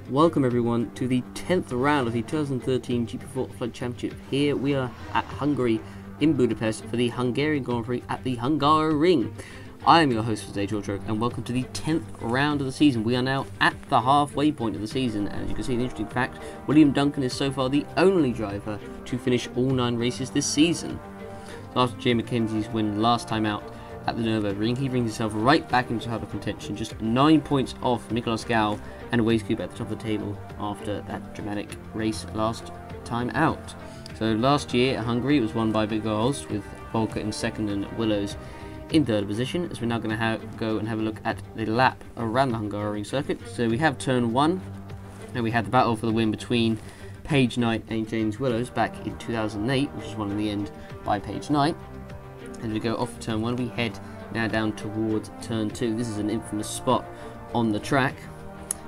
Welcome everyone to the 10th round of the 2013 GP4 Flood Championship. Here we are at Hungary in Budapest for the Hungarian Grand Prix at the Hungaroring. I am your host for today, George Oak, and welcome to the 10th round of the season. We are now at the halfway point of the season, and as you can see, an interesting fact, William Duncan is so far the only driver to finish all 9 races this season. So after Jay McKenzie's win last time out at the Nürburgring, he brings himself right back into title contention, just 9 points off Miklos Gál and Weisskube at the top of the table after that dramatic race last time out. So last year at Hungary it was won by Victor Holst, with Volker in second and Willows in third position, as we're now going to go and have a look at the lap around the Hungaroring circuit. So we have turn 1, and we had the battle for the win between Paige Knight and James Willows back in 2008, which was won in the end by Paige Knight. As we go off turn 1, we head now down towards turn 2. This is an infamous spot on the track.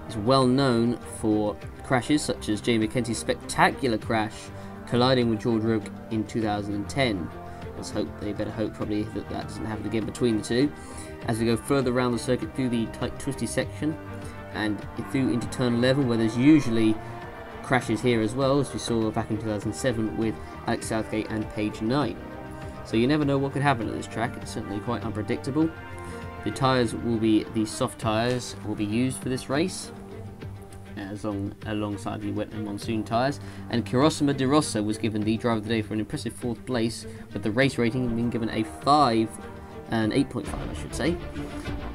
It's well known for crashes such as Jay McKenzie's spectacular crash colliding with George Roke in 2010. They better hope probably that doesn't happen again between the two. As we go further around the circuit through the tight twisty section and through into turn 11, where there's usually crashes here as well, as we saw back in 2007 with Alex Southgate and Paige Knight. So you never know what could happen at this track. It's certainly quite unpredictable. The tyres will be, the soft tyres will be used for this race, alongside the wet and monsoon tyres. And Kirosima De Rossa was given the driver of the day for an impressive 4th place, with the race rating being given a 8.5 I should say,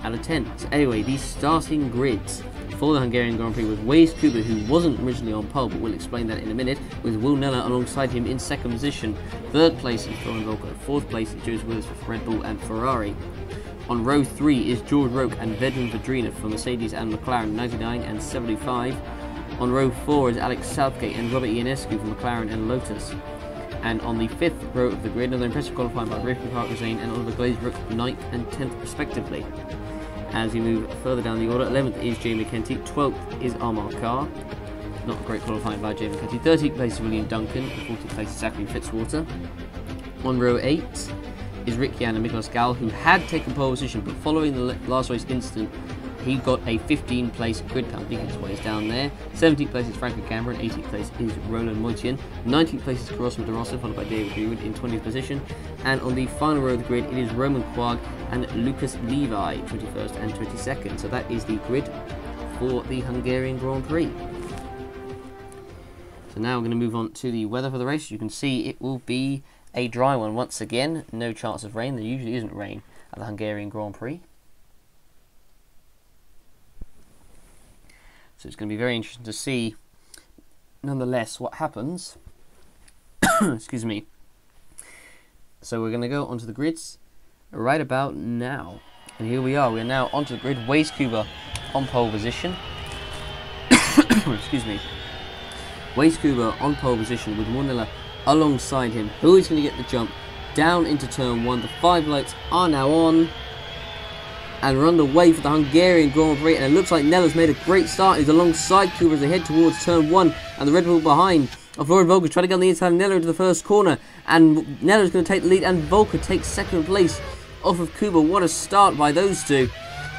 out of 10. So anyway, the starting grids for the Hungarian Grand Prix was Weisskube, who wasn't originally on pole, but we'll explain that in a minute, with Will Neller alongside him in 2nd position. 3rd place is Florian Volker, 4th place is James Willows for Red Bull and Ferrari. On row 3 is George Roke and Vedran Vedrina for Mercedes and McLaren, 99 and 75. On row 4 is Alex Southgate and Robert Ionescu for McLaren and Lotus. And on the 5th row of the grid, another impressive qualifying by Ricky Parker-Zane and Oliver Glazebrook, 9th and 10th respectively. As we move further down the order, 11th is Jay McKenzie, 12th is Amar Carr, not a great qualifying by Jay McKenzie, 13th place is William Duncan, 14th place is Zachary Fitzwater. On row 8 is Rick Yan and Miklos Gál, who had taken pole position, but following the last race incident, he got a 15th place grid penalty, hence why he's down there. 17th place is Franco Cameron, 18th place is Roland Moitian, 19th place is Kirosima De Rossa, followed by David Greenwood in 20th position. And on the final row of the grid, it is Roman Quag and Lucas Levi, 21st and 22nd. So that is the grid for the Hungarian Grand Prix. So now we're going to move on to the weather for the race. You can see it will be a dry one once again, no chance of rain. There usually isn't rain at the Hungarian Grand Prix. So it's going to be very interesting to see, nonetheless, what happens. Excuse me. So we're going to go onto the grids right about now. And here we are. We are now onto the grid. Weisskube on pole position. Excuse me. Weisskube on pole position with Murnella alongside him. Who is going to get the jump down into turn 1? The 5 lights are now on, and we're on the way for the Hungarian Grand Prix, and it looks like Neller's made a great start. He's alongside Cooper as they head towards turn 1, and the Red Bull behind of Florian Volker trying to get on the inside of Neller into the first corner, and Neller's going to take the lead, and Volker takes 2nd place off of Cooper. What a start by those two.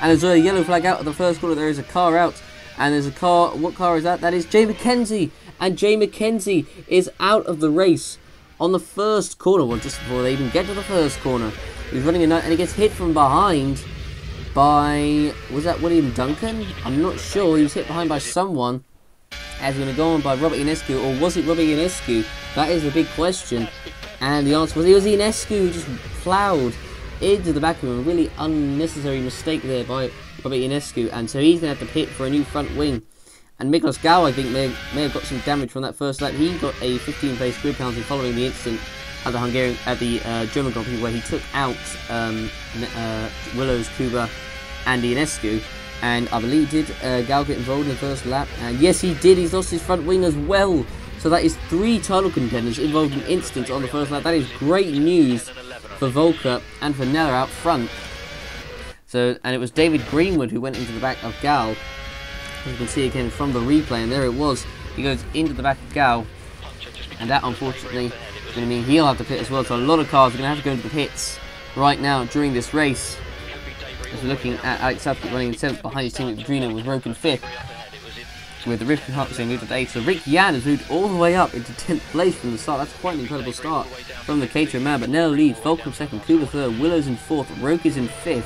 And there's a yellow flag out of the first corner. There is a car out, and there's a car. What car is that? That is Jay McKenzie. And Jay McKenzie is out of the race on the first corner. Well, just before they even get to the first corner. He's running a night, and he gets hit from behind by, was that William Duncan? I'm not sure. He was hit behind by someone. As we're going to go on by Robert Ionescu, or was it Robert Ionescu? That is the big question. And the answer was it was Ionescu who just ploughed into the back of him. A really unnecessary mistake there by Robert Ionescu. And so he's going to have to pit for a new front wing. And Miklos Gál, I think, may have got some damage from that first lap. He got a 15th place grid penalty following the incident at the German Grand Prix, where he took out Willows, Kuba, and Ionescu. And I believe did Gál get involved in the first lap? And yes, he did. He's lost his front wing as well. So that is 3 title contenders involved in incidents on the first lap. That is great news for Volker and for Neller out front. So, and it was David Greenwood who went into the back of Gál. As you can see again from the replay, and there it was. He goes into the back of Gál, and that unfortunately is going to mean he'll have to pit as well. So a lot of cars are going to have to go into the pits right now during this race. As we're looking at Alex Southgate running in 7th behind his teammate Vedrina with Roke in 5th. with Ricky Hutchinson moved to 8th. So Rick Yan has moved all the way up into 10th place from the start. That's quite an incredible start from the Caterer man. But Nell leads, Volker 2nd, Kuba 3rd, Willows in 4th, Roke is in 5th,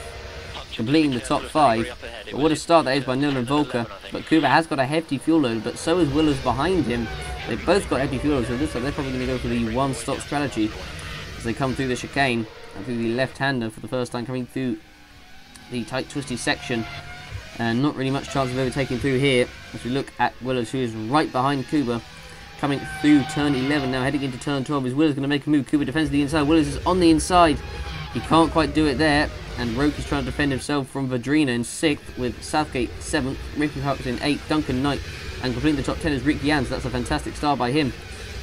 completing the top 5. But what a start that is by Nell and Volker. But Kuba has got a hefty fuel load, but so is Willows behind him. They've both got hefty fuel loads, so it looks like they're probably going to go for the one-stop strategy as they come through the chicane and through the left-hander for the first time, coming through the tight, twisty section. And not really much chance of overtaking through here as we look at Willows, who is right behind Kuba, coming through turn 11 now, heading into turn 12. Is Willows going to make a move? Kuba defends the inside. Willows is on the inside. He can't quite do it there. And Roke is trying to defend himself from Vadrina in 6th, with Southgate 7th, Ricky Hux in 8th, Duncan 9th, and completing the top 10 is Rick Jans. That's a fantastic start by him.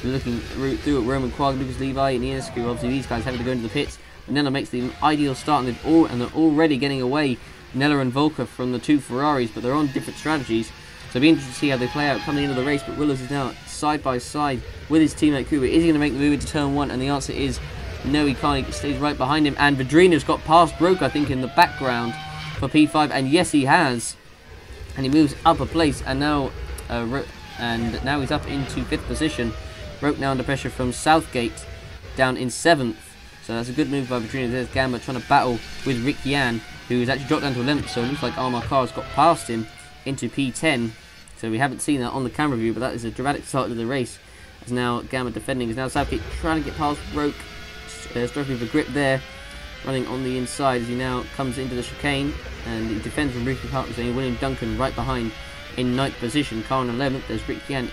We're looking through at Roman Quagg, Lucas Levi, and Ionescu. Obviously, these guys having to go into the pits. And Nella makes the ideal start, and they're already getting away, Nella and Volker, from the 2 Ferraris, but they're on different strategies. So it'll be interesting to see how they play out coming into the race. But Willows is now side by side with his teammate Kuba. Is he going to make the move into turn 1? And the answer is no, he can't. He stays right behind him. And Vadrina's got past Roke, I think, in the background for P5. And yes, he has. And he moves up a place. And now he's up into 5th position. Roke now under pressure from Southgate, down in 7th. So that's a good move by Vadrina. There's Gamba trying to battle with Rick Yan, who has actually dropped down to 11th. So it looks like Armar Carr's got past him into P10. So we haven't seen that on the camera view, but that is a dramatic start to the race. As now Gamba defending, is now Southgate trying to get past Roke, struggling for grip there, running on the inside as he now comes into the chicane, and he defends from Ricky Hartness, and William Duncan right behind in 9th position. Carr in 11th, there's Rick Yan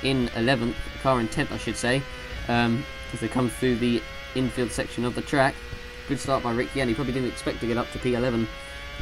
in 11th, Carr in 10th I should say, as they come through the infield section of the track. Good start by Rick Yan. He probably didn't expect to get up to P11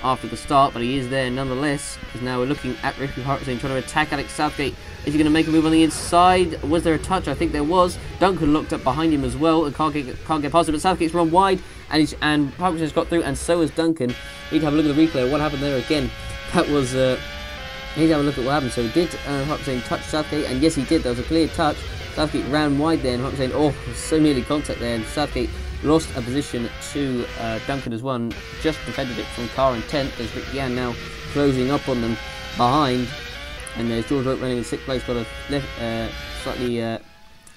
after the start, but he is there nonetheless, because now we're looking at Ricky Hartness trying to attack Alex Southgate. Is he going to make a move on the inside? Was there a touch? I think there was. Duncan looked up behind him as well and can't get past him, but Southgate's run wide, and Hartness has got through, and so has Duncan. Need to have a look at the replay. What happened there again? That was need to have a look at what happened. So did Hartness touch Southgate? And yes, he did. There was a clear touch. Southgate ran wide there, and Hartness so nearly contact there, and Southgate lost a position to Duncan as well, and just defended it from Carr in 10th. There's Rick Yan now closing up on them behind, and there's George Roke running in 6th place, got a slightly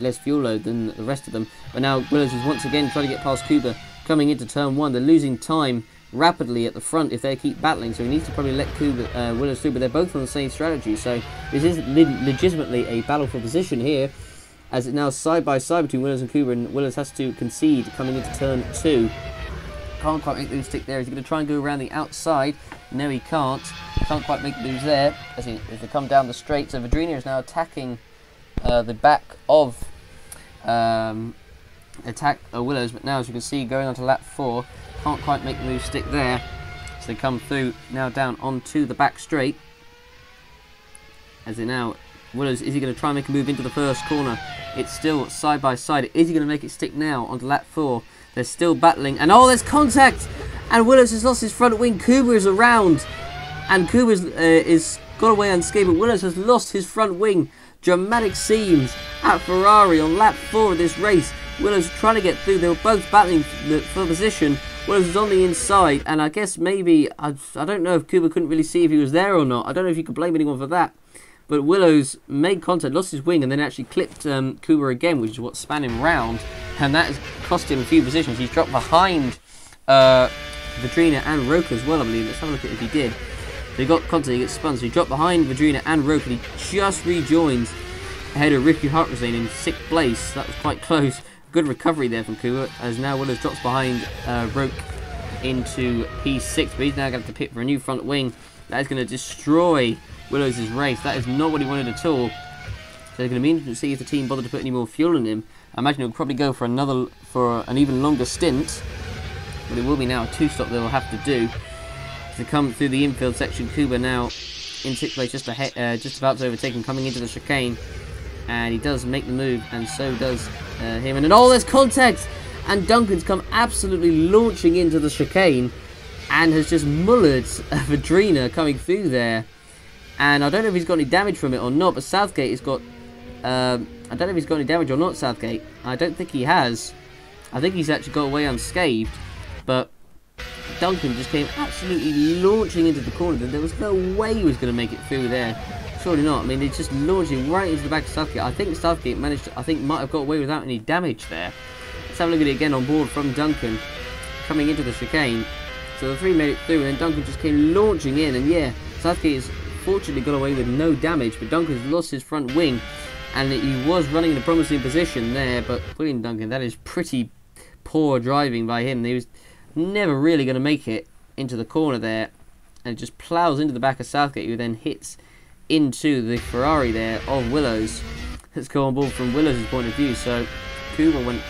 less fuel load than the rest of them. But now Willows is once again trying to get past Kuba coming into turn 1. They're losing time rapidly at the front if they keep battling, so he needs to probably let Willows through, but they're both on the same strategy, so this is legitimately a battle for position here, as it's now side by side between Willows and Kuba, and Willows has to concede coming into turn 2. Can't quite make the stick there. Is he going to try and go around the outside? No, he can't. Can't quite make the moves there as they come down the straight. So Vadrina is now attacking the back of Willows, but now as you can see going on to lap 4, can't quite make the move stick there. So they come through now down onto the back straight. As they now Willows, is he going to try and make a move into the first corner? It's still side by side. Is he going to make it stick now onto lap 4? They're still battling, and there's contact! And Willows has lost his front wing. Kuba is around, and Kuba is got away unscathed, but Willows has lost his front wing. Dramatic scenes at Ferrari on lap 4 of this race. Willows trying to get through. They were both battling for position. Willows was on the inside, and I guess maybe, I don't know if Kuba couldn't really see if he was there or not. I don't know if you could blame anyone for that. But Willows made contact, lost his wing, and then actually clipped Kuba again, which is what span him round. And that has cost him a few positions. He's dropped behind Vadrina and Roke as well, I believe. Let's have a look at if he did. So he got contact, he gets spun. So he dropped behind Vadrina and Roke, and he just rejoins ahead of Ricky Hartness in 6th place. That was quite close. Good recovery there from Kuba, as now Willows drops behind Roke into P6. But he's now going to pit for a new front wing. That is going to destroy Willows' race. That is not what he wanted at all. So it's going to be interesting to see if the team bother to put any more fuel in him. I imagine he'll probably go for an even longer stint, but it will be now a 2-stop they will have to do. To come through the infield section, Kuba now in 6th place, just about to overtake him, coming into the chicane, and he does make the move, and so does him. And then there's contact, and Duncan's come absolutely launching into the chicane, and has just mullered Vadrina coming through there. And I don't know if he's got any damage from it or not, but Southgate has got... I don't know if he's got any damage or not, Southgate. I don't think he has. I think he's actually got away unscathed. But Duncan just came absolutely launching into the corner. There was no way he was going to make it through there. Surely not. I mean, it's just launching right into the back of Southgate. I think Southgate managed to, might have got away without any damage there. Let's have a look at it again on board from Duncan. Coming into the chicane. So the three made it through, and then Duncan just came launching in. And yeah, Southgate has fortunately got away with no damage, but Duncan's lost his front wing. And he was running in a promising position there, but William Duncan, that is pretty poor driving by him. He was never really going to make it into the corner there, and it just ploughs into the back of Southgate, who then hits into the Ferrari there of Willows. Let's go on board from Willows' point of view. So Cooper went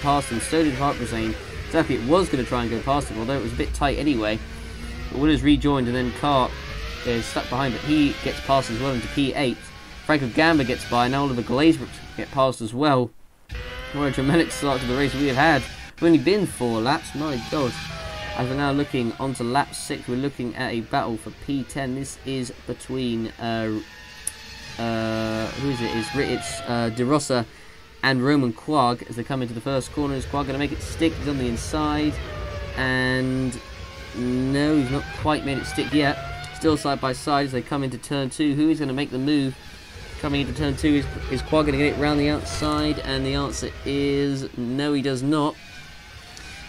past him, so did Hartbrezane. Southgate was going to try and go past him, although it was a bit tight anyway. But Willows rejoined, and then Carr is stuck behind, but he gets past as well into P8. Franco Gamba gets by, and now Oliver Glazebrook get past as well. What a tremendous start to the race we have had. We've only been 4 laps, my god. As we're now looking onto lap 6, we're looking at a battle for P10. This is between who is it? It's De Rossa and Roman Quag as they come into the first corner. Is Quag going to make it stick? He's on the inside, and no, he's not quite made it stick yet. Still side by side as they come into turn 2. Who is going to make the move? Coming into turn 2, is Quag going to get it round the outside? And the answer is no, he does not.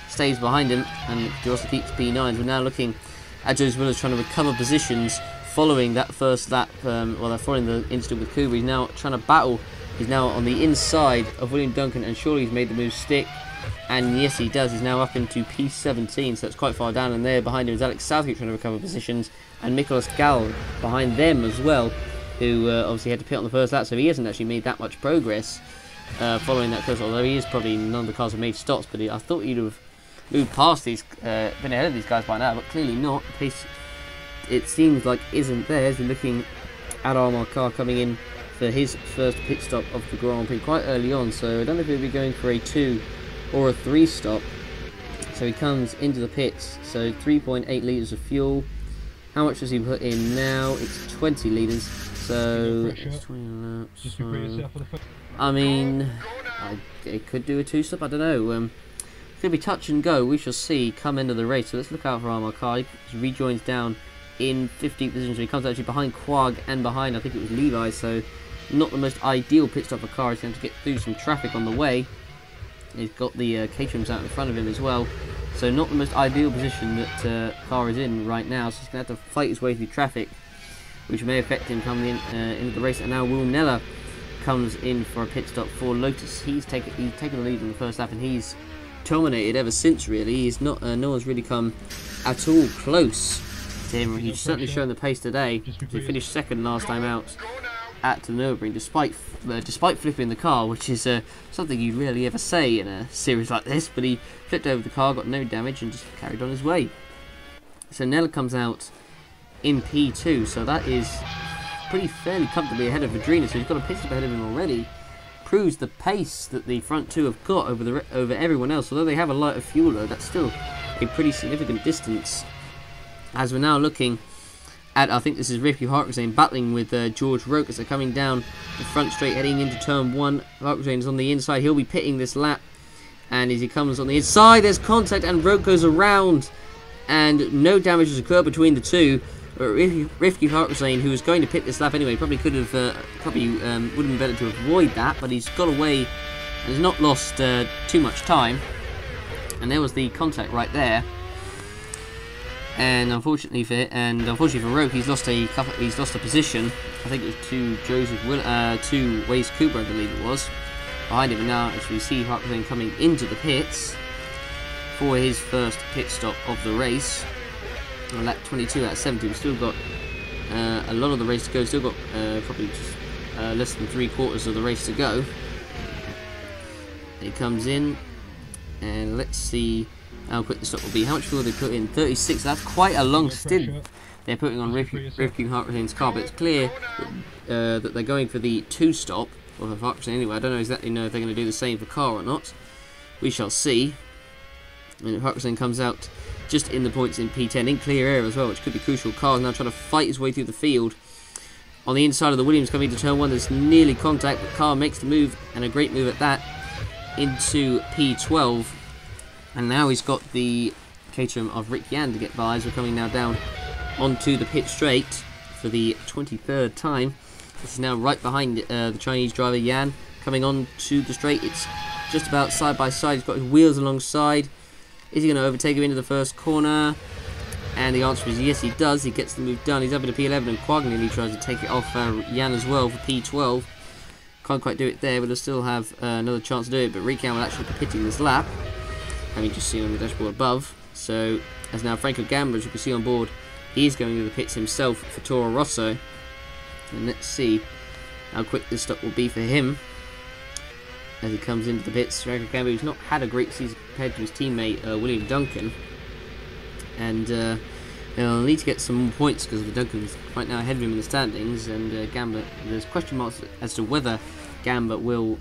Stays behind him, and De Rossa keeps P9. We're now looking at Joseph Willows trying to recover positions following that first lap. Well, they're following the incident with Kuba. He's now trying to battle. He's now on the inside of William Duncan, and surely he's made the move stick. And yes, he does. He's now up into P17, so it's quite far down. And there behind him is Alex Southgate trying to recover positions, and Nicholas Gall behind them as well, who obviously had to pit on the first lap, so he hasn't actually made that much progress following that course, although he is probably, none of the cars have made stops, but I thought he'd have moved past these, been ahead of these guys by now, but clearly not. The pace, it seems like, isn't there, as we're looking at Armand Carr coming in for his first pit stop of the Grand Prix quite early on, so I don't know if he'll be going for a 2 or a 3 stop. So he comes into the pits, so 3.8 litres of fuel. How much does he put in now? It's 20 litres. So, it's 20 laps, so I mean, it could do a 2 stop, I don't know. Could be touch and go, we shall see come end of the race. So let's look out for Armand Carr. He rejoins down in 15th position, so he comes actually behind Quag and behind, I think it was Levi, so not the most ideal pit stop for Carr. He's going to get through some traffic on the way. He's got the Caterhams out in front of him as well, so not the most ideal position that Carr is in right now, so he's going to have to fight his way through traffic, which may affect him coming in into the race. And now Will Neller comes in for a pit stop for Lotus. He's taken the lead in the first lap, and he's dominated ever since, really. He's not, no one's really come at all close to him. He's certainly shown the pace today. He finished second last time out at the Nürburgring, despite flipping the car, which is something you rarely ever say in a series like this, but he flipped over the car, got no damage, and just carried on his way. So Neller comes out in P2, so that is pretty fairly comfortably ahead of Vedrina, so he's got a pit stop ahead of him already. Proves the pace that the front two have got over everyone else. Although they have a lighter fuel load, that's still a pretty significant distance. As we're now looking at, I think this is Ricky Hartbrezane battling with George Roke as they're coming down the front straight heading into turn 1. Hartbrezane is on the inside, he'll be pitting this lap, and as he comes on the inside there's contact and Roke goes around, and no damage has occurred between the two. Rifki Hartbrezane, who was going to pit this lap anyway, probably could have, would have been better to avoid that, but he's got away and has not lost too much time. And there was the contact right there. And unfortunately for Roke, he's lost a position. I think it was to Waze Cooper, I believe it was, behind him. And now, as we see Hartbrezane coming into the pits for his first pit stop of the race. On lap 22 out of 70, we've still got a lot of the race to go. Still got probably just less than 3/4 of the race to go. He comes in, and let's see how quick the stop will be. How much fuel they put in? 36. That's quite a long stint they're putting on Rifki Hartbrezane's car, but it's clear that they're going for the 2 stop of Hartbrezane anyway. I don't know exactly if they're going to do the same for Carr or not. We shall see. And if Hartbrezane comes out just in the points in P10, in clear air as well, which could be crucial. Carr is now trying to fight his way through the field. On the inside of the Williams coming into turn 1, there's nearly contact, but Carr makes the move, and a great move at that, into P12. And now he's got the Caterham of Rick Yan to get by as we're coming now down onto the pit straight for the 23rd time. This is now right behind the Chinese driver Yan, coming on to the straight. It's just about side by side. He's got his wheels alongside. Is he going to overtake him into the first corner? And the answer is yes, he does. He gets the move done. He's up into P11, and Quaglini tries to take it off Yan as well for P12. Can't quite do it there, but he'll still have another chance to do it. But Rican will actually be pitting this lap, having just seen on the dashboard above. So, as now Franco Gamba, as you can see on board, he's going to the pits himself for Toro Rosso. And let's see how quick this stop will be for him as he comes into the pits. Franco Gamba, who's not had a great season compared to his teammate William Duncan. And he'll need to get some more points because the Duncan's right now ahead of him in the standings. And Gamba, there's question marks as to whether Gamba will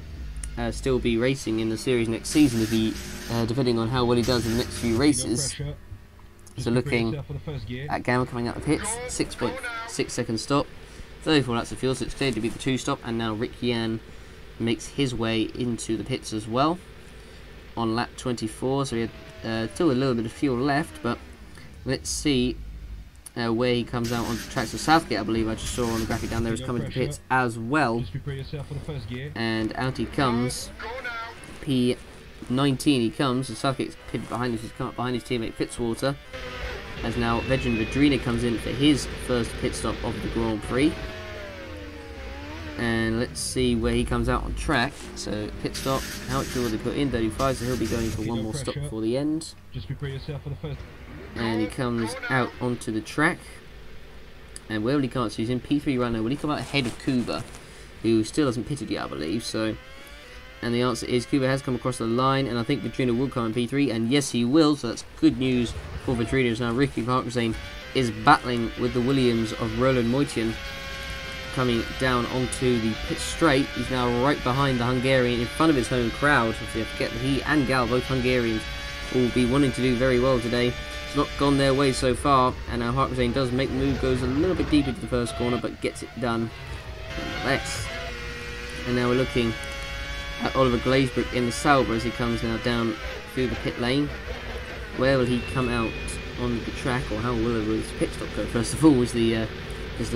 still be racing in the series next season, if he, depending on how well he does in the next few races. So looking at Gamba coming out the pits, 6.6 second stop, 34 laps of fuel, so it's clear to be the 2 stop. And now Rick Yan makes his way into the pits as well on lap 24. So he had still a little bit of fuel left, but let's see where he comes out on the tracks of Southgate. I believe I just saw on the graphic down there is coming to the pits as well. And out he comes, P19 he comes, and Southgate's pitted behind us. He's come up behind his teammate Fitzwater, as now Vedran Vedrina comes in for his first pit stop of the Grand Prix. And let's see where he comes out on track. So pit stop, how much fuel will they put in? 35, so he'll be going for one more stop before the end. Just prepare yourself for the first. And he comes out onto the track. And where will he come out? So he's in P3 right now. Will he come out ahead of Kuba, who still hasn't pitted yet, I believe? So, and the answer is Kuba has come across the line, and I think Vedrina will come in P3, and yes, he will. So that's good news for Vedrina. Now Ricky Parkzane is battling with the Williams of Roland Moitian, coming down onto the pit straight. He's now right behind the Hungarian, in front of his home crowd. If you forget that he and Gal, both Hungarians, will be wanting to do very well today. It's not gone their way so far, and now Harkazane does make the move, goes a little bit deep into the first corner, but gets it done nonetheless. And now we're looking at Oliver Glazebrook in the Sauber as he comes now down through the pit lane. Where will he come out on the track, or how will his pit stop go? First of all, is the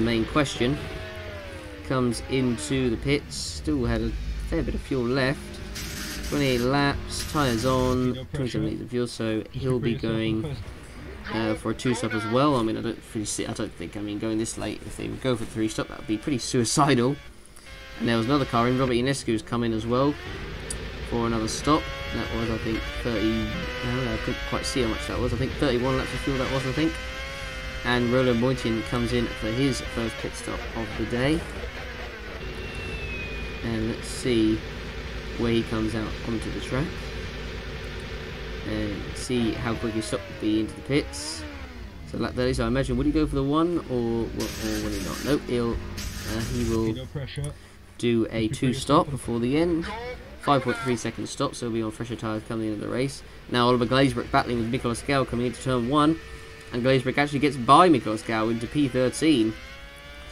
main question. Comes into the pits, still had a fair bit of fuel left. 28 laps, tyres on, 27 litres of fuel, so he'll be going for a 2 stop as well. I mean, I don't think, going this late, if they would go for 3 stop, that would be pretty suicidal. And there was another car in, Robert Ionescu's come in as well for another stop. That was, I think, 30, I couldn't quite see how much that was. I think 31 laps of fuel that was, I think. And Roland Moitian comes in for his first pit stop of the day. And let's see where he comes out onto the track. And see how quick his stop will be into the pits. So lap 30, so I imagine, would he go for the 1 or will he not? Nope, he will do a 2 stop before the end. 5.3 second stop, so he'll be on fresher tyres coming into the race. Now Oliver Glazebrook battling with Nicolas Gall coming into turn 1. And Glazebrook actually gets by Nicolas Gall into P13.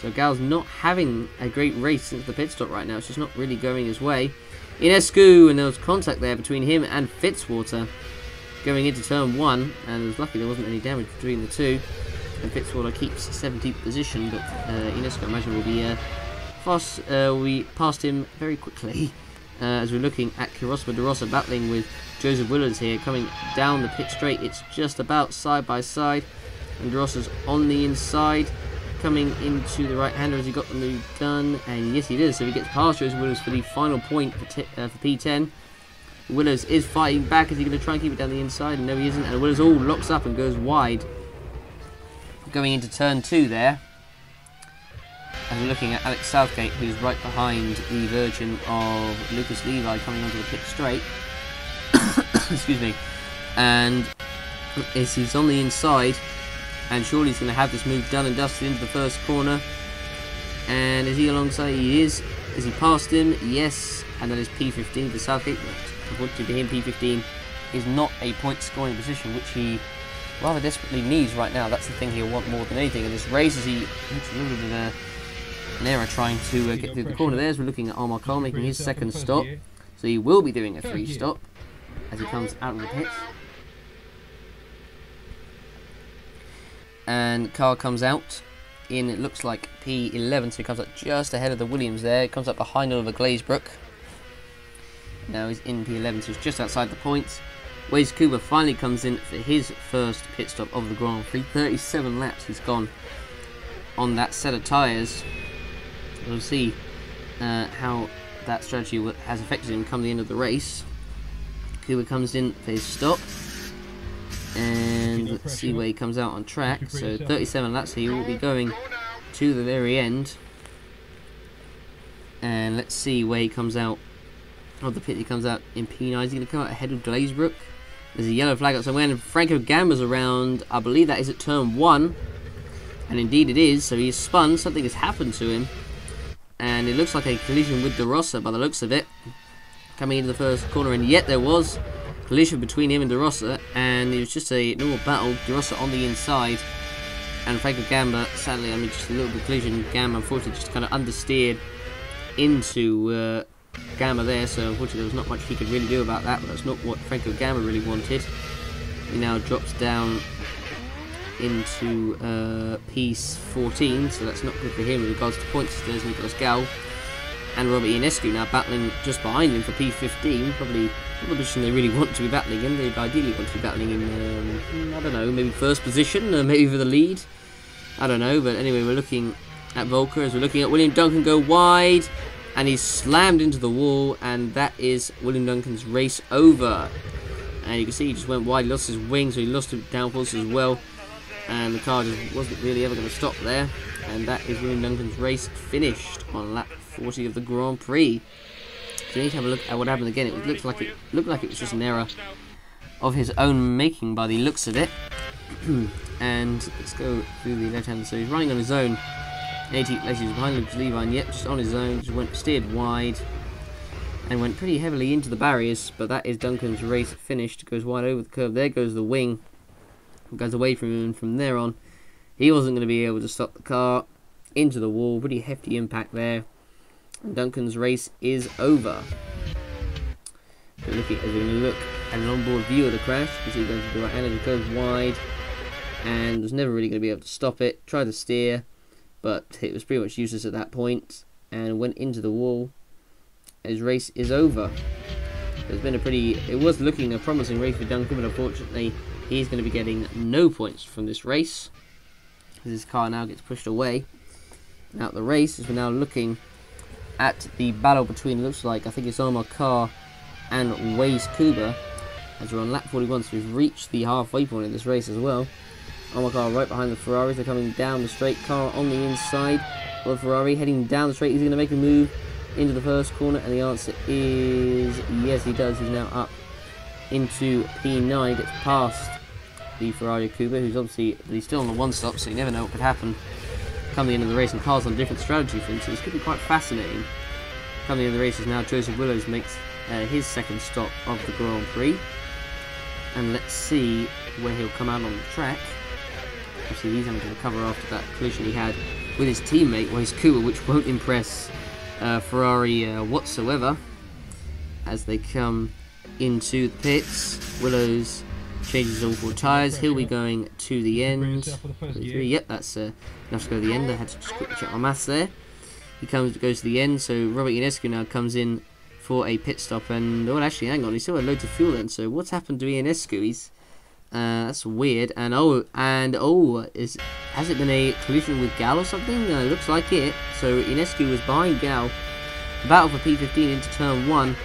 So Gall's not having a great race since the pit stop right now. It's just not really going his way. Ionescu, and there was contact there between him and Fitzwater going into turn 1, and it was lucky there wasn't any damage between the two. And Fitzwater keeps 17th position, but Ionescu, I imagine, will be we passed him very quickly. As we're looking at Kirosma de Rossa battling with Joseph Willards here, coming down the pit straight. It's just about side by side, and de Rossa's on the inside, coming into the right-hander as he got the move done, and yes he did, so he gets past Joseph Willards for the final point for P10. Willards is fighting back. Is he going to try and keep it down the inside? No, he isn't, and Willards locks up and goes wide. Going into turn 2 there. And we're looking at Alex Southgate, who's right behind the Virgin of Lucas Levi coming onto the pit straight. Excuse me. And he's on the inside, and surely he's going to have this move done and dusted into the first corner. And is he alongside? He is. Is he past him? Yes. And that is P15 for Southgate. Unfortunately for him, P15 is not a point scoring position, which he rather desperately needs right now. That's the thing he'll want more than anything in this race, as he makes a little bit of an error trying to get through the corner there. As we're looking at Omar Cole making his second stop. So he will be doing a 3 stop as he comes out of the pits. And car comes out in, it looks like P11, so he comes up just ahead of the Williams there. He comes up behind Oliver Glazebrook. Now he's in P11, so he's just outside the points. Wes Kuba finally comes in for his first pit stop of the Grand Prix. 37 laps he's gone on that set of tyres. We'll see how that strategy has affected him come the end of the race. Kuba comes in for his stop. And let's see where he comes out on track. So 37 laps, so he will be going to the very end. And let's see where he comes out of the pit. He comes out in P9. He's going to come out ahead of Glazebrook. There's a yellow flag up somewhere, and Franco Gamba's around. I believe that is at turn 1. And indeed it is. So he's spun. Something has happened to him. And it looks like a collision with De Rossa by the looks of it. Coming into the first corner, and yet there was collision between him and De Rossa, and it was just a normal battle. De Rossa on the inside, and Franco Gamba, sadly, I mean, just a little bit of collision. Gamba, unfortunately, just kind of understeered into Gamba there, so unfortunately there was not much he could really do about that, but that's not what Franco Gamba really wanted. He now drops down into piece 14, so that's not good for him in regards to points. There's Nicolas Gal and Robert Ionescu now battling just behind him for P15, probably not the position they really want to be battling in. They'd ideally want to be battling in, I don't know, maybe first position, maybe for the lead. I don't know, but anyway, we're looking at Volker as we're looking at William Duncan go wide, and he's slammed into the wall, and that is William Duncan's race over. And you can see he just went wide, he lost his wing, so he lost his downforce as well, and the car just wasn't really ever going to stop there. And that is William Duncan's race finished on lap 40 of the Grand Prix. So you need to have a look at what happened again. It looked like it was just an error of his own making by the looks of it. And let's go through the left hand. So he's running on his own. 80 places behind Lucas Levi, and yet just on his own, just steered wide and went pretty heavily into the barriers. But that is Duncan's race finished. Goes wide over the curve. There goes the wing. Goes away from him, and from there on, he wasn't going to be able to stop the car into the wall. Pretty hefty impact there. And Duncan's race is over. So we're going to look at an onboard view of the crash. You can see it going to the right hand, it goes wide, and was never really going to be able to stop it. Tried to steer, but it was pretty much useless at that point, and went into the wall. His race is over. It's been it was looking a promising race for Duncan, but unfortunately he's going to be getting no points from this race. His car now gets pushed away out the race, as we're now looking at the battle between, looks like, I think it's Omar Carr and Wes Kuba, as we're on lap 41, so we've reached the halfway point in this race as well. Omar Carr right behind the Ferraris. They're coming down the straight. Carr on the inside of the Ferrari, heading down the straight. He's going to make a move into the first corner, and the answer is yes, he does. He's now up into P9, gets past the Ferrari Kuba, who's obviously, he's still on the one stop, so you never know what could happen come the end of the race, and Carr's on a different strategy for him, so this could be quite fascinating. Come the end of the race is now Joseph Willows makes his second stop of the Grand Prix, and let's see where he'll come out on the track. Obviously he's having to recover after that collision he had with his teammate Wes Kuba, which won't impress Ferrari whatsoever as they come into the pits. Willows changes all four tyres. He'll be going to the end. Yep, that's enough to go to the end. I had to just quickly check my maths there. He goes to the end, so Robert Ionescu now comes in for a pit stop, and oh, actually, hang on, he still had loads of fuel then. So what's happened to Ionescu? He's that's weird. And has it been a collision with Gal or something? Looks like it. So Ionescu was behind Gal, battle for P15 into turn 1,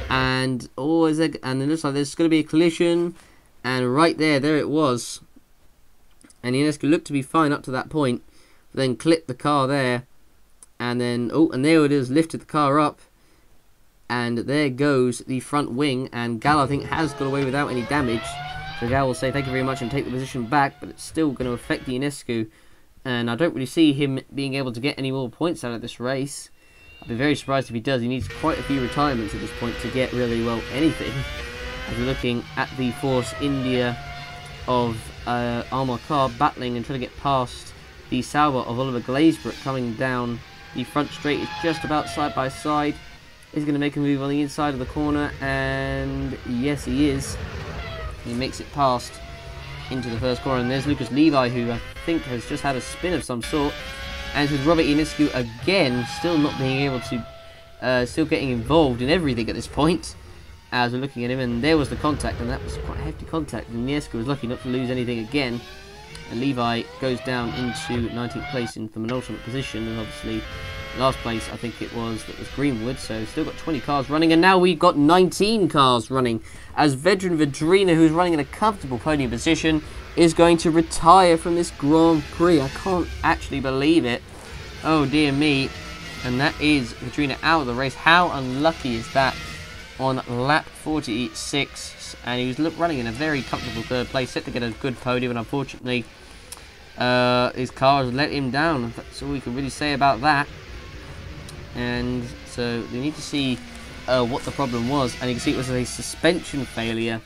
and it looks like there's going to be a collision. And right there it was. And Ionescu looked to be fine up to that point, but then clipped the car there. And then, and there it is, lifted the car up. And there goes the front wing. And Gal, I think, has got away without any damage. So Gal will say thank you very much and take the position back, but it's still going to affect Ionescu. And I don't really see him being able to get any more points out of this race. I'd be very surprised if he does. He needs quite a few retirements at this point to get really, well, anything. As we're looking at the Force India of Omar Carr battling and trying to get past the Sauber of Oliver Glazebrook coming down the front straight. Is just about side by side. He's going to make a move on the inside of the corner, and yes, he is. He makes it past into the first corner. And there's Lucas Levi, who I think has just had a spin of some sort. And with Robert Ionescu again, still not being able to, still getting involved in everything at this point. As we're looking at him, and there was the contact, and that was quite a hefty contact. And Ionescu was lucky not to lose anything again. And Levi goes down into 19th place in from an ultimate position, and obviously last place I think it was Greenwood. So still got 20 cars running, and now we've got 19 cars running as veteran Vedrina, who's running in a comfortable podium position, is going to retire from this Grand Prix. I can't actually believe it. Oh dear me. And that is Vedrina out of the race. How unlucky is that? On lap 46, and he was running in a very comfortable third place, set to get a good podium, and unfortunately his car has let him down. That's all we can really say about that. And so we need to see what the problem was, and you can see it was a suspension failure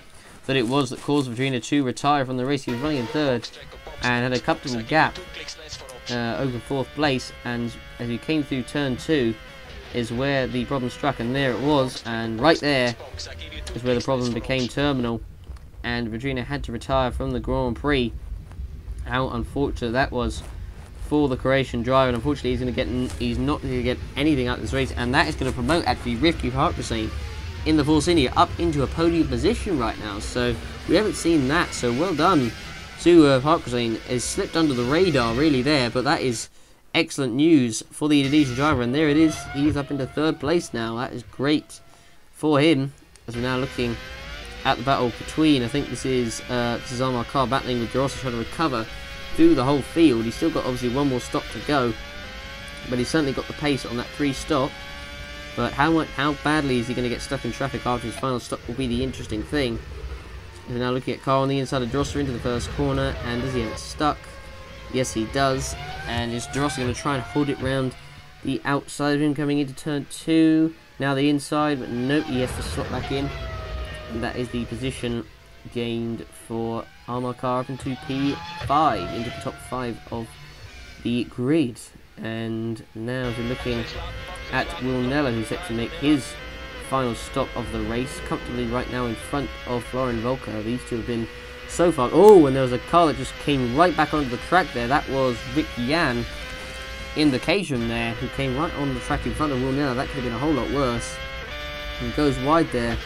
that it was that caused Vedrina to retire from the race. He was running in third and had a comfortable gap over fourth place, and as he came through turn 2 is where the problem struck, and there it was, and right there is where the problem became terminal, and Vedrina had to retire from the Grand Prix. How unfortunate that was for the Croatian driver, and unfortunately he's not going to get anything out of this race, and that is going to promote actually Rivki Harkvarsane in the Force India up into a podium position right now. So we haven't seen that, so well done to Harkvarsane. Has slipped under the radar really there, but that is excellent news for the Indonesian driver, and there it is. He's up into third place now. That is great for him, as we're now looking at the battle between, I think this is Almar Carr battling with Jarossa, trying to recover through the whole field. He's still got obviously one more stop to go, but he's certainly got the pace on that 3 stop. But how badly is he going to get stuck in traffic after his final stop will be the interesting thing. We're now looking at Carr on the inside of Jarossa into the first corner, and does he have it stuck? Yes, he does. And is Jarossa going to try and hold it round the outside of him coming into turn 2? Now the inside, but nope, he has to slot back in. And that is the position gained for Almar Carr up into P5, into the top 5 of the grid. And now we're looking at Will Neller, who's set to make his final stop of the race, comfortably right now in front of Florian Volker. These two have been so far. Oh, and there was a car that just came right back onto the track there. That was Rick Jan in the Cajun there, who came right on the track in front of Will Neller. That could have been a whole lot worse. And goes wide there.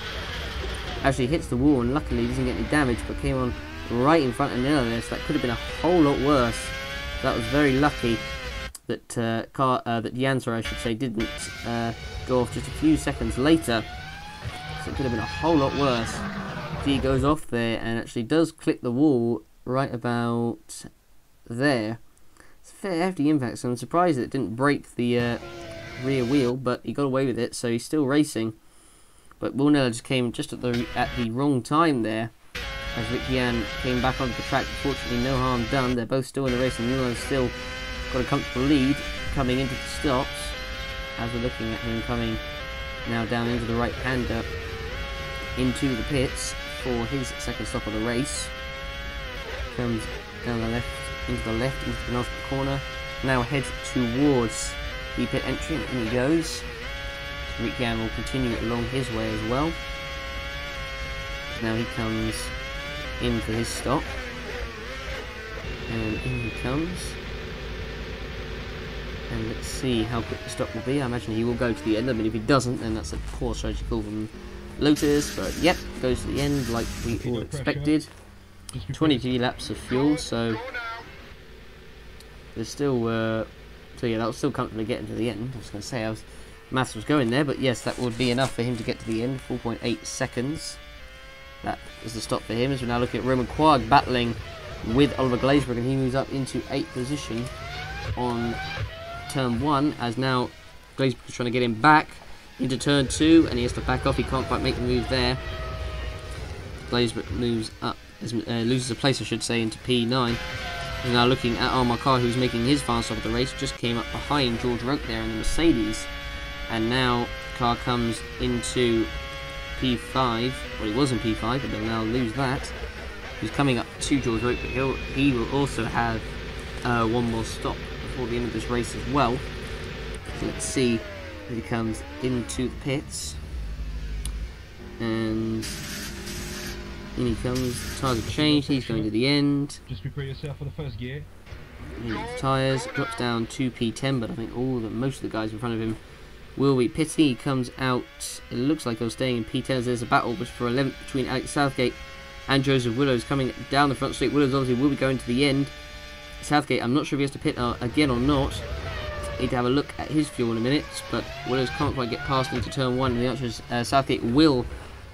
Actually hits the wall, and luckily doesn't get any damage, but came on right in front of Neller there. So that could have been a whole lot worse. That was very lucky that that Jan, I should say, didn't go off just a few seconds later. So it could have been a whole lot worse. He goes off there and actually does clip the wall right about there. It's a fair hefty impact, so I'm surprised that it didn't break the rear wheel, but he got away with it, so he's still racing. But Will Neller just came just at the wrong time there, as Rick Jan came back onto the track. Fortunately, no harm done. They're both still in the race, and Neller's still got a comfortable lead coming into the stops, as we're looking at him coming now down into the right-hander into the pits for his second stop of the race. Comes down the left, into the penultimate corner. Now heads towards the pit entry, and in he goes. Rick Jan will continue along his way as well. Now he comes in for his stop. And in he comes. And let's see how quick the stop will be. I imagine he will go to the end. I mean, if he doesn't, then that's a poor strategy call from Lotus. But yep, goes to the end like we all expected. 22 laps of fuel, so there's still. So yeah, that was still comfortably getting to the end. I was going to say, maths was going there, but yes, that would be enough for him to get to the end. 4.8 seconds. That is the stop for him. As we're now looking at Roman Quag battling with Oliver Glazberg, and he moves up into 8th position on turn 1, as now Glazberg is trying to get him back into turn 2, and he has to back off. He can't quite make the move there. Glazberg moves up, loses a place, I should say, into P9. We're now looking at Almar Carr, who's making his final stop of the race. Just came up behind George Roque there in the Mercedes, and now Carr comes into P5. Well, he was in P5, but they'll now lose that. He's coming up to George Roque, but he will also have one more stop before the end of this race as well. So let's see as he comes into the pits. And In he comes, tyres have changed, he's going to the end. Just prepare yourself for the first gear. Tyres, drops down to P10, but I think most of the guys in front of him will be pitting. He comes out, it looks like he'll staying in P10 as there's a battle for 11th between Alex Southgate and Joseph Willows coming down the front straight. Willows obviously will be going to the end. Southgate, I'm not sure if he has to pit again or not. Need to have a look at his fuel in a minute, but Willows can't quite get past into turn 1, and the answer is Southgate will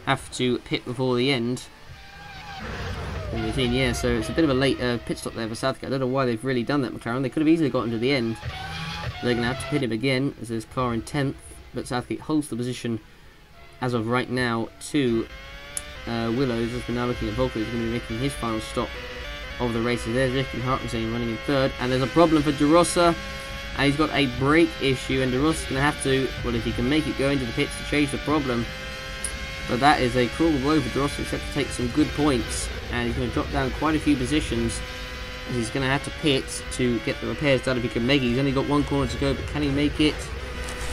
have to pit before the end. Yeah, so it's a bit of a late pit stop there for Southgate. I don't know why they've really done that, McLaren. They could have easily gotten to the end. They're going to have to pit him again as there's car in 10th, but Southgate holds the position as of right now to Willows. As we're now looking at Volker, who's going to be making his final stop of the race. So there's Ricky Hartmann running in 3rd, and there's a problem for De Rossa, and he's got a brake issue, and De Rossa's going to have to, well, if he can make it, go into the pits to change the problem. But that is a cruel blow for De Rossa. He's had to take some good points, and he's going to drop down quite a few positions. He's going to have to pit to get the repairs done if he can make it. He's only got one corner to go, but can he make it?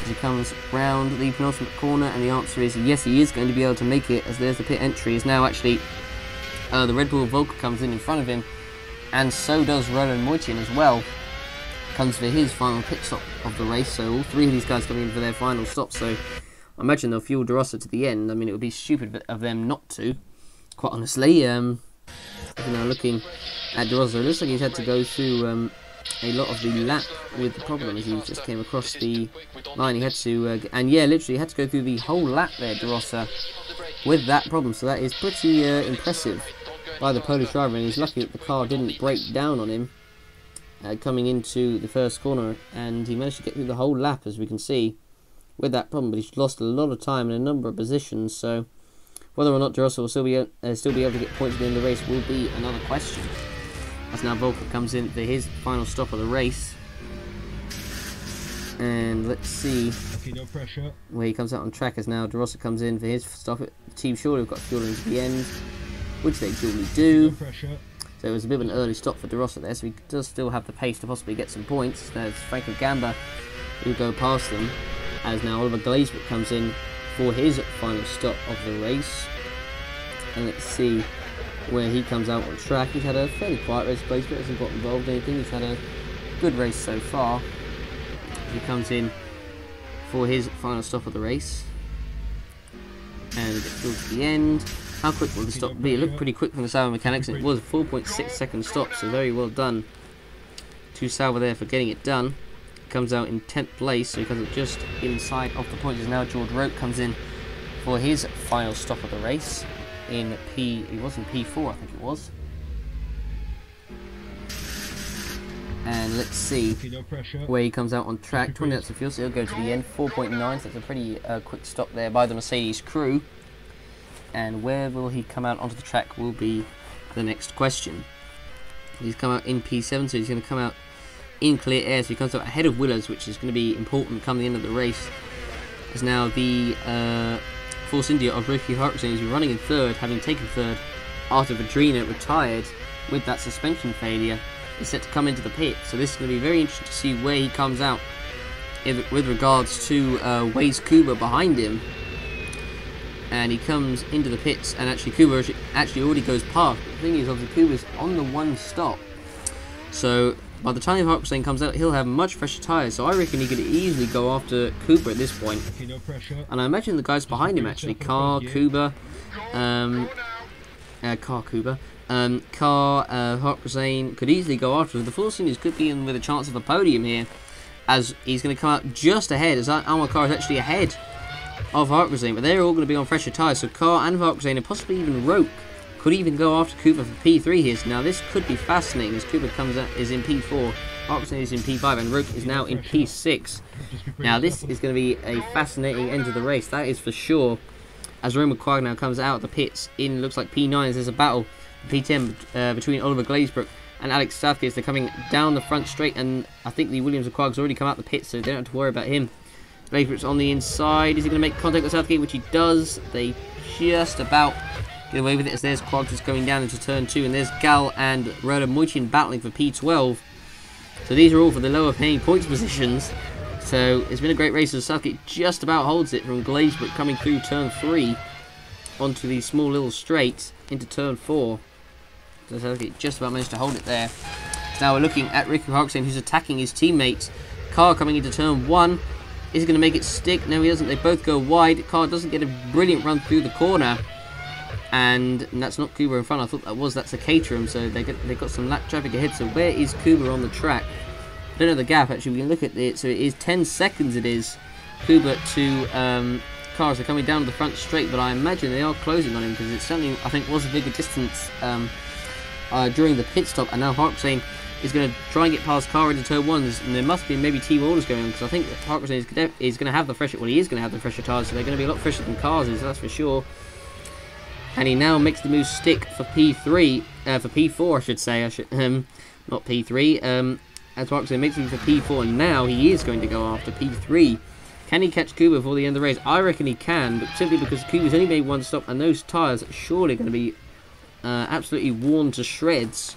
As he comes round the penultimate corner, and the answer is yes, he is going to be able to make it, as there's the pit entry. Is now actually the Red Bull Volker comes in front of him, and so does Roland Moitian as well. Comes for his final pit stop of the race, so all 3 of these guys coming in for their final stop, so I imagine they'll fuel De Rossa to the end. I mean, it would be stupid of them not to, quite honestly. Now looking at De Rossa, it looks like he's had to go through a lot of the lap with the problem as he just came across the line. He had to, and yeah, literally had to go through the whole lap there, De Rossa, with that problem. So that is pretty impressive by the Polish driver, and he's lucky that the car didn't break down on him coming into the first corner, and he managed to get through the whole lap, as we can see, with that problem. But he's lost a lot of time in a number of positions, so whether or not De Rossa will still be able to get points at the end of the race will be another question. As now Volker comes in for his final stop of the race, and let's see where he comes out on track. As now De Rossa comes in for his stop. Team Surely have got fuel into the end, which they duly do. So it was a bit of an early stop for De Rossa there, so he does still have the pace to possibly get some points. There's Franco Gamba who go past them, as now Oliver Glazebrook comes in for his final stop of the race. And let's see where he comes out on track. He's had a fairly quiet race. Glazebrook hasn't got involved in anything. He's had a good race so far. He comes in for his final stop of the race, and gets through to the end. How quick will the stop be? It looked pretty quick from the Sauber mechanics, and it was a 4.6 second stop, so very well done to Sauber there for getting it done. Comes out in 10th place, so he comes up just inside of the points. As now George Roque comes in for his final stop of the race in he was in P4, I think it was. And let's see where he comes out on track. 20 laps of fuel, so he'll go to the end. 4.9, so it's a pretty quick stop there by the Mercedes crew. And where will he come out onto the track will be the next question. He's come out in P7, so he's going to come out in clear air, so he comes out ahead of Willows, which is going to be important come the end of the race. As now the Force India of Ricky Hartmann is running in 3rd, having taken 3rd after Vadrina retired with that suspension failure, is set to come into the pit. So this is going to be very interesting to see where he comes out with regards to Waze Kuba behind him. And he comes into the pits, and actually Kuba actually already goes past. But the thing is, obviously Kuba's on the one stop, so by the time Hartmann comes out, he'll have much fresher tyres. So I reckon he could easily go after Kuba at this point. And I imagine the guys behind him actually, Hartmann, could easily go after him. The Force Indians could be in with a chance of a podium here, as he's going to come out just ahead, as Almar Carr is actually ahead of Hartmann, but they're all going to be on fresher tyres, so Carr and Hartmann, and possibly even Roque, could even go after Cooper for P3 here. So now this could be fascinating, as Cooper comes out is in P4, Hartmann is in P5, and Roque is now in P6. Now this is going to be a fascinating end of the race, that is for sure, as Roman Quagg now comes out of the pits in, looks like P9, as there's a battle P10 between Oliver Glazebrook and Alex Southgate. They're coming down the front straight, and I think the Williams of Quagg's already come out the pits, so they don't have to worry about him. Glazebrook's on the inside. Is he going to make contact with Southgate, which he does? They just about get away with it, as there's Quagg just going down into turn 2, and there's Gal and Roland Moitian battling for P12. So these are all for the lower paying points positions. So it's been a great race, as Southgate just about holds it from Glazebrook coming through turn 3. onto the small little straight into turn 4. So he just about managed to hold it there. So now we're looking at Ricky Parkstein, who's attacking his teammate. Carr coming into turn 1. Is he going to make it stick? No, he doesn't. They both go wide. Carr doesn't get a brilliant run through the corner. And that's not Kuba in front. I thought that was. That's a Caterham. So they got some lap traffic ahead. So where is Kuba on the track? I don't know the gap, actually. We can look at it. So it is 10 seconds it is. Kuba to Carr. They're coming down to the front straight. But I imagine they are closing on him, because it certainly, I think, was a bigger distance during the pit stop. And now Parkstein is going to try and get past Carr into turn 1, and there must be maybe team orders going on, because I think that Parkstein is going to have the fresher. Well, he is going to have the fresher tyres, so they're going to be a lot fresher than Carr's is, that's for sure. And he now makes the move stick for P3, for P4, I should say. Not P3. As Parkstein makes the move for P4, and now he is going to go after P3. Can he catch Kuba before the end of the race? I reckon he can, but simply because Kuba's only made one stop, and those tyres are surely going to be absolutely worn to shreds.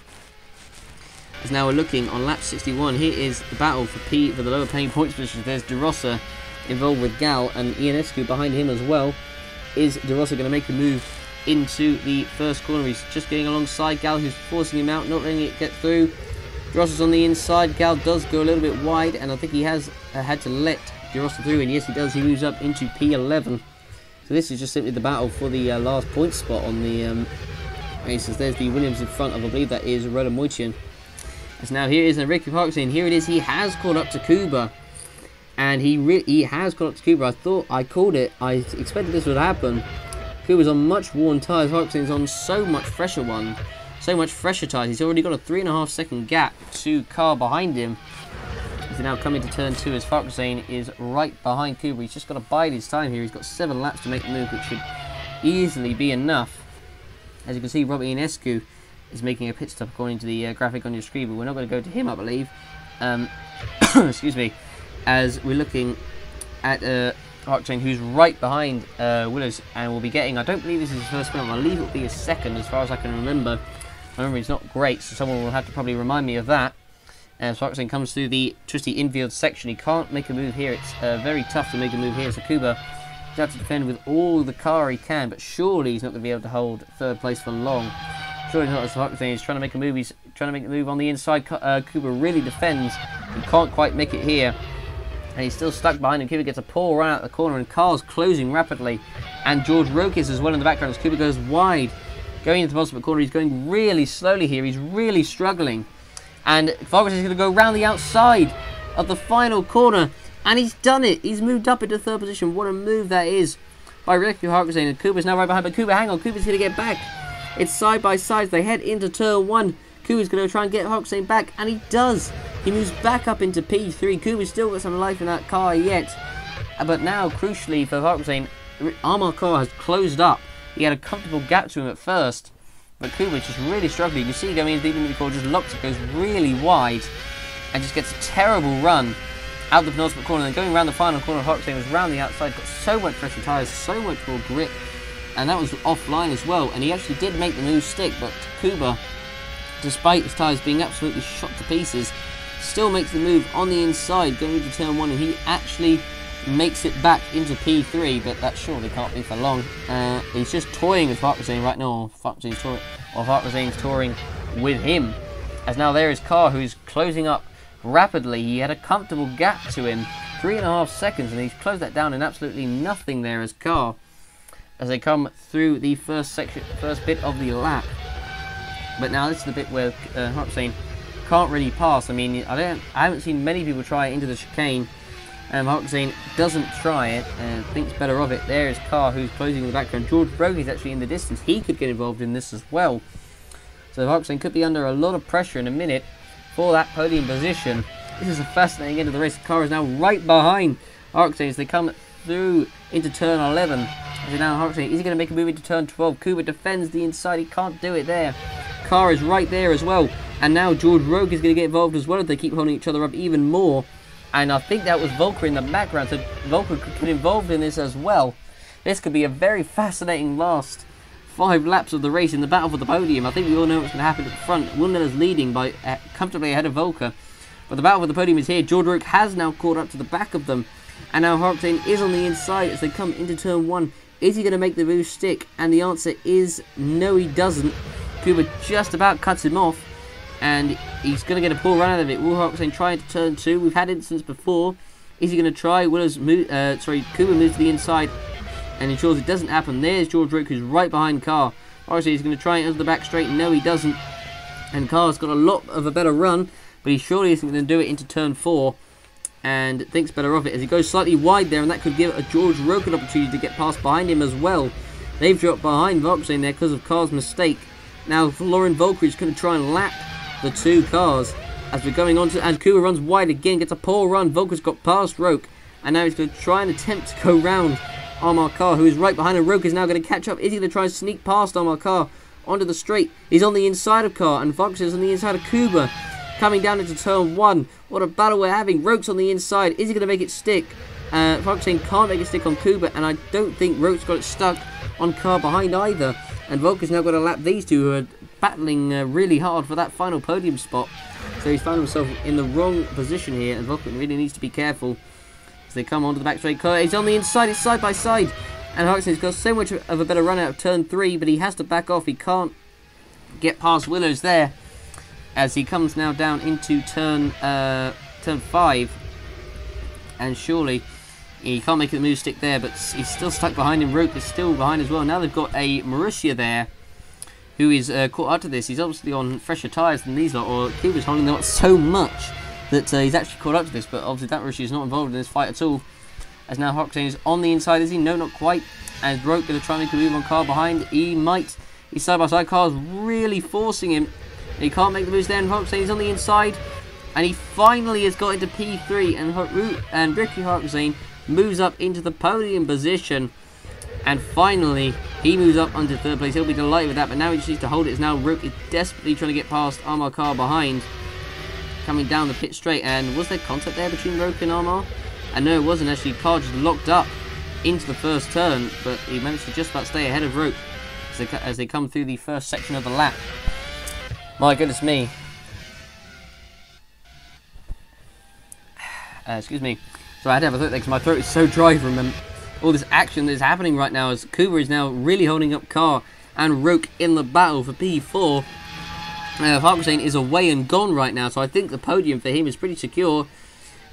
As now we're looking on lap 61. Here is the battle for the lower paying points positions. There's De Rosa involved with Gal, and Ionescu behind him as well. Is De Rosa going to make a move into the first corner? He's just getting alongside Gal, who's forcing him out, not letting it get through. De Rosa's on the inside. Gal does go a little bit wide, and I think he has had to let De Rosa through, and yes he does. He moves up into P11. So this is just simply the battle for the last point spot on the races. There's the Williams in front of, I believe that is Roda Moitian. As now here is Ricky Parkstein. Here it is. He has caught up to Kuba, and he has caught up to Kuba. I thought I called it. I expected this would happen. Kuba's on much worn tyres. Parkstein's on so much fresher tyres. He's already got a 3.5 second gap to Carr behind him. He's now coming to turn 2 as Parkstein is right behind Kuba. He's just got to bide his time here. He's got 7 laps to make the move, which should easily be enough. As you can see, Robert Ionescu is making a pit stop according to the graphic on your screen, but we're not going to go to him, I believe. Excuse me. As we're looking at Parkstein, who's right behind Willows, and will be getting, I don't believe this is his first spin, I believe it will be his second, as far as I can remember. My memory's not great, so someone will have to probably remind me of that. As Parkstein comes through the twisty infield section, he can't make a move here. It's very tough to make a move here, so Kuba has to defend with all the car he can, but surely he's not going to be able to hold third place for long. Surely not, as Parkstein is trying to make a move. He's trying to make the move on the inside. Kuba really defends. He can't quite make it here, and he's still stuck behind him. Kuba gets a poor run out the corner, and Carr's closing rapidly. And George Rokis as well in the background as Kuba goes wide. Going into the bottom of the corner, he's going really slowly here. He's really struggling. And Parkstein is going to go round the outside of the final corner. And he's done it. He's moved up into third position. What a move that is by Ricky Parkstein. And Kuba's now right behind. But Kuba, hang on. Kuba's going to get back. It's side by side. They head into turn 1. Kuba's going to try and get Parkstein back. And he does. He moves back up into P3. Kuba's still got some life in that car yet. But now, crucially for Parkstein, Armand Carr has closed up. He had a comfortable gap to him at first. But Kuba's just really struggling. You can see going into the intermediate corner, just locks it, goes really wide. And just gets a terrible run out the penultimate corner. And then going around the final corner, Parkstein was round the outside. Got so much fresher tyres, so much more grip. And that was offline as well. And he actually did make the move stick. But Kuba, despite his tyres being absolutely shot to pieces, still makes the move on the inside going into turn 1. And he actually makes it back into P3, but that surely can't be for long. He's just toying with Parkstein right now, Parkstein's touring with him. As now there is Carr, who's closing up rapidly. He had a comfortable gap to him, 3.5 seconds, and he's closed that down in absolutely nothing there as Carr, as they come through the first bit of the lap. But now this is the bit where Parkstein can't really pass. I mean, I haven't seen many people try it into the chicane. Parkstein doesn't try it and thinks better of it. There is Carr, who's closing in the background. George Broglie is actually in the distance. He could get involved in this as well. So Parkstein could be under a lot of pressure in a minute for that podium position. This is a fascinating end of the race. Carr is now right behind Parkstein as they come through into turn 11. As now Parkstein, is he going to make a move into turn 12? Kuba defends the inside. He can't do it there. Carr is right there as well. And now George Rogue is going to get involved as well if they keep holding each other up even more. And I think that was Volker in the background, so Volker could get involved in this as well. This could be a very fascinating last 5 laps of the race in the battle for the podium. I think we all know what's going to happen at the front. Wilner's leading by comfortably ahead of Volker. But the battle for the podium is here. George Rook has now caught up to the back of them. And now Parkstein is on the inside as they come into turn 1. Is he going to make the move stick? And the answer is no, he doesn't. Kuba just about cuts him off, and he's going to get a poor run out of it. Will Hoxane trying to turn 2. We've had instances before. Is he going to try? Kuba moves to the inside and ensures it doesn't happen. There's George Roke, who's right behind Carr. Obviously, he's going to try it into the back straight. No, he doesn't. And Carr's got a lot of a better run, but he surely isn't going to do it into turn 4. And thinks better of it as he goes slightly wide there, and that could give a George Roke an opportunity to get past behind him as well. They've dropped behind Voxane there because of Carr's mistake. Now, Lauren Volker is going to try and lap the 2 cars as we're going on to, and Kuba runs wide again, gets a poor run. Volker's got past Roke, and now he's going to try and attempt to go round Amar Carr, who is right behind him. Roke is now going to catch up. Is he going to try and sneak past Amar Carr onto the straight? He's on the inside of Carr, and Vox is on the inside of Kuba. Coming down into turn 1. What a battle we're having. Roke's on the inside. Is he going to make it stick? Voxane can't make it stick on Kuba, and I don't think Roke's got it stuck on Carr behind either. And Volker's now got to lap these two, who are battling really hard for that final podium spot. So he's found himself in the wrong position here, and Volker really needs to be careful as they come onto the back straight. He's on the inside. It's side by side. And Hoxane's got so much of a better run out of turn 3, but he has to back off. He can't get past Willows there, as he comes now down into turn 5, and surely he can't make the move stick there, but he's still stuck behind him. Roke is still behind as well. Now they've got a Marussia there, who is caught up to this. He's obviously on fresher tyres than these lot, or Kuba's holding them up so much that he's actually caught up to this, but obviously that Marussia is not involved in this fight at all. As now Hoxane is on the inside, is he? No, not quite. And Roke going to try and make a move on Carr behind. He might. He's side by side. Carr's really forcing him. He can't make the moves there, and Hoxane is on the inside, and he finally has got into P3, and Ricky Hoxane moves up into the podium position, and finally he moves up onto 3rd place. He'll be delighted with that, but now he just needs to hold it. As now Roke is desperately trying to get past Amar Carr behind, coming down the pit straight. And was there contact there between Roke and Amar? And no, it wasn't actually. Carr just locked up into the first turn, but he managed to just about stay ahead of Roke as they come through the first section of the lap. My goodness me. Excuse me. So I had to have a throat there because my throat is so dry from all this action that is happening right now, as Kuba is now really holding up Carr and Roke in the battle for P4. Hoxane is away and gone right now, so I think the podium for him is pretty secure.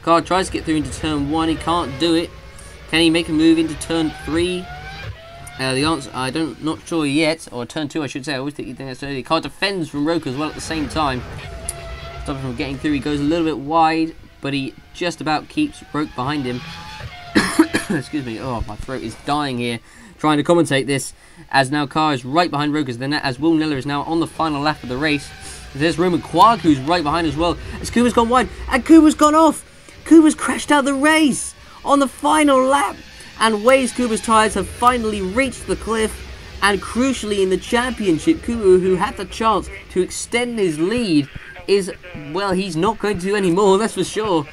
Carr tries to get through into turn 1. He can't do it. Can he make a move into turn 3? The answer, not sure yet, or turn 2 I should say. I always think that's early. Carr defends from Roke as well at the same time. Stop him from getting through. He goes a little bit wide, but he just about keeps Roke behind him. Excuse me. Oh, my throat is dying here trying to commentate this, as now Carr is right behind Roke, as Will Neller is now on the final lap of the race. There's Roman Quag, who's right behind as well, as Kuba's gone wide, and Kuba's gone off. Kuba's crashed out the race on the final lap. And Waze Kuba's tyres have finally reached the cliff, and crucially in the championship, Kuba, who had the chance to extend his lead, well, he's not going to anymore, that's for sure.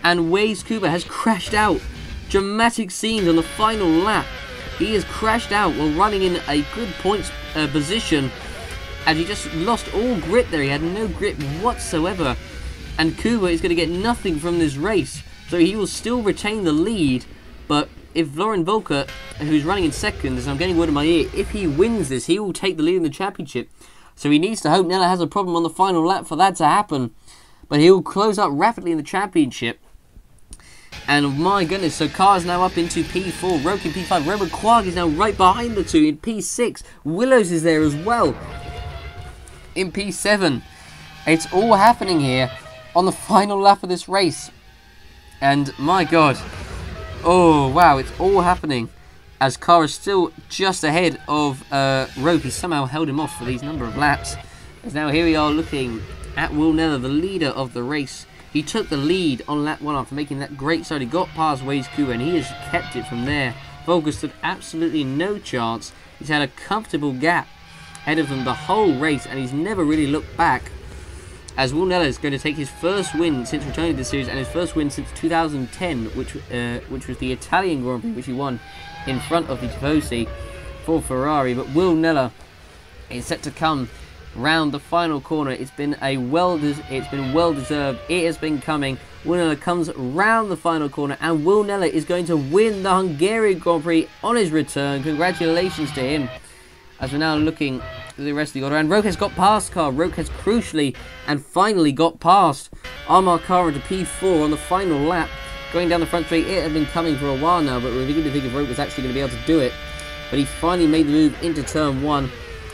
And Waze Kuba has crashed out. Dramatic scenes on the final lap. He has crashed out while running in a good points position, and he just lost all grip there. He had no grip whatsoever, and Kuba is going to get nothing from this race, so he will still retain the lead. But if Lauren Volker, who's running in second, as I'm getting word in my ear, if he wins this, he will take the lead in the championship. So he needs to hope Nella has a problem on the final lap for that to happen. But he will close up rapidly in the championship. And my goodness, so Carr's now up into P4, Roke in P5, Roman Quag is now right behind the two in P6. Willows is there as well in P7. It's all happening here on the final lap of this race. And my god. Oh, wow, it's all happening as Carr is still just ahead of Roke. He somehow held him off for these number of laps. As now here we are looking at Will Neller, the leader of the race. He took the lead on lap 1 after making that great start. He got past Waze Kuba and he has kept it from there. Volker stood absolutely no chance. He's had a comfortable gap ahead of them the whole race, and he's never really looked back. As Will Neller is going to take his first win since returning to the series, and his first win since 2010, which was the Italian Grand Prix, which he won in front of the Tifosi for Ferrari. But Will Neller is set to come round the final corner. It's been well deserved. It has been coming. Will Neller comes round the final corner, and Will Neller is going to win the Hungarian Grand Prix on his return. Congratulations to him. As we're now looking at the rest of the order, and Roque has got past Carr. Roque has crucially and finally got past Amar Carr into P4 on the final lap. Going down the front straight, it had been coming for a while now, but we're beginning to think if Roque was actually going to be able to do it. But he finally made the move into turn 1,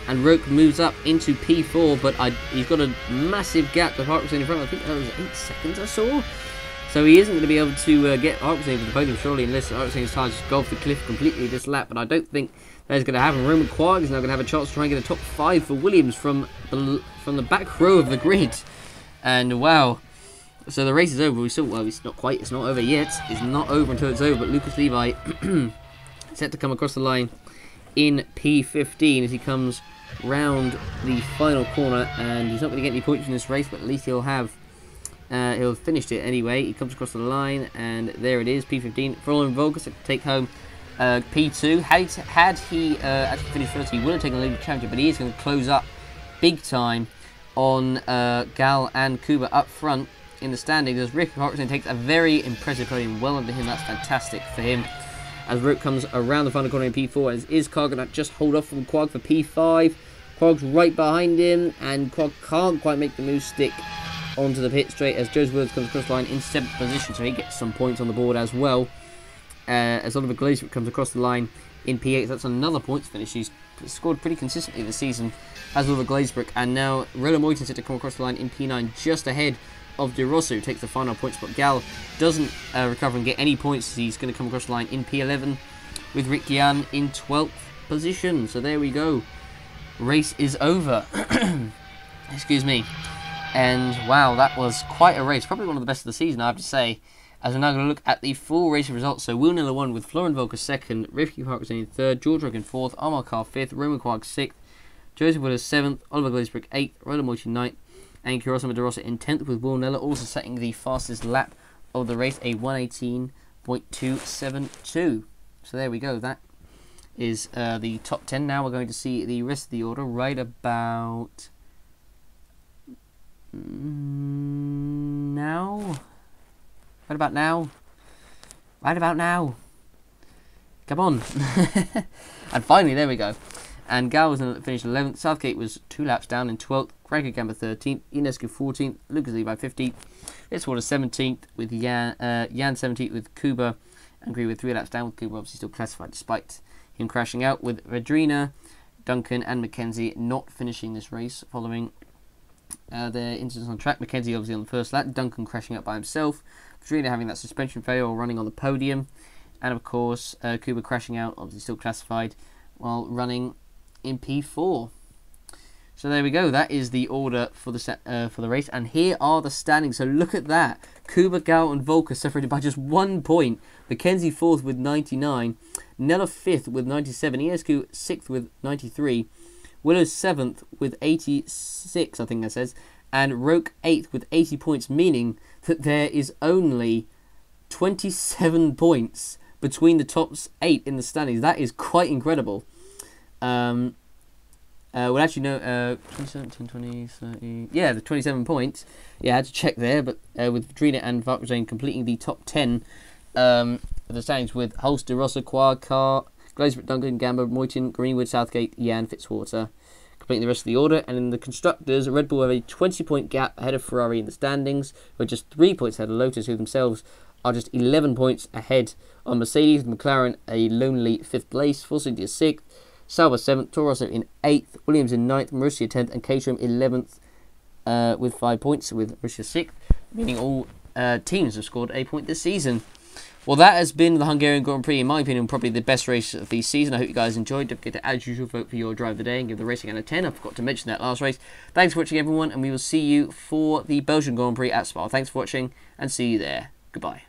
and Roque moves up into P4, but he's got a massive gap to Harkson in front. I think that was 8 seconds I saw. So he isn't going to be able to get Harkson for the podium, surely, unless Harkson's tires just go off the cliff completely this lap. But I don't think that's going to happen. Roman Quarg is now going to have a chance to try and get a top 5 for Williams from the back row of the grid. And wow. So the race is over. It's not quite. It's not over yet. It's not over until it's over. But Lucas Levi set to come across the line in P15 as he comes round the final corner, and he's not going to get any points in this race, but at least he'll finished it anyway. He comes across the line, and there it is, P15. Florian Volkers to take home P2. Had he actually finished first, he would have taken the lead championship, but he is going to close up big time on Gal and Kuba up front in the standings, as Rick Harkson takes a very impressive podium. Well under him, that's fantastic for him. As Roque comes around the final corner in P4, as is Carr going to just hold off from Quag for P5. Quag's right behind him, and Quag can't quite make the move stick onto the pit straight as Joseph Williams comes across the line in 7th position, so he gets some points on the board as well. As Oliver Glazebrook comes across the line in P8, that's another points finish. He's scored pretty consistently this season as Oliver Glazebrook, and now Rolo Moyton set to come across the line in P9 just ahead of De Rosso, who takes the final points, but Gal doesn't recover and get any points. He's going to come across the line in P11 with Rick Jan in 12th position. So there we go. Race is over. Excuse me. And wow, that was quite a race. Probably one of the best of the season, I have to say. As we're now going to look at the full racing results. So Will Neller won with Florian Volker 2nd, Rivki Parkinson in 3rd, George Rogan 4th, Amar Carr 5th, Roman Quark 6th, Joseph Willis 7th, Oliver Glazebrook 8th, Rolo Moyton 9th, and Kurosama De Rossa in 10th, with Will Neller also setting the fastest lap of the race, a 1:18.272. So there we go. That is the top 10. Now we're going to see the rest of the order right about now. Right about now. Right about now. Come on. And finally, there we go. And Gal was finished 11th. Southgate was 2 laps down in 12th. Gregor Gamba 13th. Ionescu 14th. Lucas Levi 15th. Fitzwater 17th with Jan 17th with Kuba. And Green with 3 laps down, with Kuba obviously still classified despite him crashing out, with Redrina, Duncan and Mackenzie not finishing this race following their incidents on track. Mackenzie obviously on the first lap. Duncan crashing out by himself. Redrina having that suspension failure while running on the podium. And of course Kuba crashing out, obviously still classified, while running in P4. So there we go. That is the order for the race, and here are the standings. So look at that: Kuba, Gal, and Volker separated by just 1 point. Mackenzie 4th with 99, Nella 5th with 97, Ionescu 6th with 93, Willows 7th with 86, I think that says, and Roque 8th with 80 points, meaning that there is only 27 points between the top 8 in the standings. That is quite incredible. Well, actually, no, 27, 20, 30... Yeah, the 27 points. Yeah, I had to check there, but with Drina and Varkazane completing the top 10 of the standings, with Hulst, De Rossa, Quag, Carr, Glazebrook, Duncan, Gamba, Moyton, Greenwood, Southgate, Jan, Fitzwater, completing the rest of the order. And in the Constructors, Red Bull have a 20-point gap ahead of Ferrari in the standings, who are just 3 points ahead of Lotus, who themselves are just 11 points ahead on Mercedes, with McLaren a lonely 5th place, Force India 6th, Sauber 7th, Toro Rosso in 8th, Williams in 9th, Marussia 10th, and Caterham 11th with 5 points, with Marussia 6th, meaning all teams have scored a point this season. Well, that has been the Hungarian Grand Prix, in my opinion, probably the best race of the season. I hope you guys enjoyed. Don't forget to, as usual, vote for your drive of the day and give the racing out of 10. I forgot to mention that last race. Thanks for watching, everyone, and we will see you for the Belgian Grand Prix at Spa. Thanks for watching, and see you there. Goodbye.